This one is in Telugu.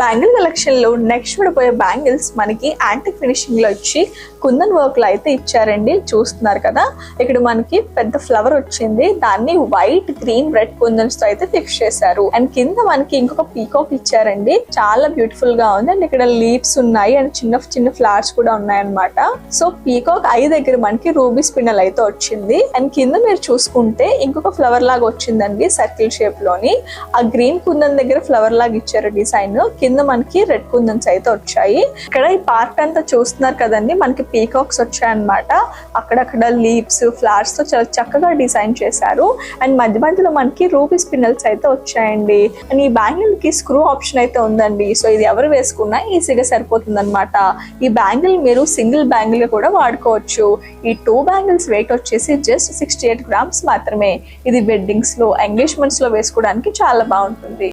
బ్యాంగిల్ కలెక్షన్ లో నెక్స్ట్ పడిపోయే బ్యాంగిల్స్ మనకి యాంటిక్ ఫినిషింగ్ లో వచ్చి కుందన్ వర్క్ లో అయితే ఇచ్చారండి. చూస్తున్నారు కదా, ఇక్కడ మనకి పెద్ద ఫ్లవర్ వచ్చింది, దాన్ని వైట్ గ్రీన్ రెడ్ కుందన్స్ తో అయితే ఫిక్స్ చేశారు. అండ్ కింద మనకి ఇంకొక పీకాక్ ఇచ్చారండి, చాలా బ్యూటిఫుల్ గా ఉంది. అండ్ ఇక్కడ లీవ్స్ ఉన్నాయి అండ్ చిన్న చిన్న ఫ్లవర్స్ కూడా ఉన్నాయన్నమాట. సో పీకాక్ ఐ దగ్గర మనకి రూబీ స్పిన్నల్ అయితే వచ్చింది. అండ్ కింద మీరు చూసుకుంటే ఇంకొక ఫ్లవర్ లాగా వచ్చిందండి సర్కిల్ షేప్ లోని. ఆ గ్రీన్ కుందన్ దగ్గర ఫ్లవర్ లాగా ఇచ్చారు డిజైన్, కింద మనకి రెడ్ కుందన్స్ అయితే వచ్చాయి. ఇక్కడ ఈ పార్ట్ అంతా చూస్తున్నారు కదండి, మనకి పీకాక్స్ వచ్చాయన్నమాట. అక్కడక్కడ లీవ్స్ ఫ్లవర్స్ తో చాలా చక్కగా డిజైన్ చేశారు. అండ్ మధ్య మధ్యలో మనకి రూబీ స్పిన్నల్స్ అయితే వచ్చాయండి. అండ్ ఈ బ్యాంగిల్ కి స్క్రూ ఆప్షన్ అయితే ఉందండి. సో ఇది ఎవరు వేసుకున్నా ఈజీగా సరిపోతుంది అనమాట. ఈ బ్యాంగిల్ మీరు సింగిల్ బ్యాంగిల్ గా కూడా వాడుకోవచ్చు. ఈ 2 బ్యాంగిల్స్ వెయిట్ వచ్చేసి జస్ట్ 68 grams మాత్రమే. ఇది వెడ్డింగ్స్ లో ఎంగేజ్మెంట్స్ లో వేసుకోవడానికి చాలా బాగుంటుంది.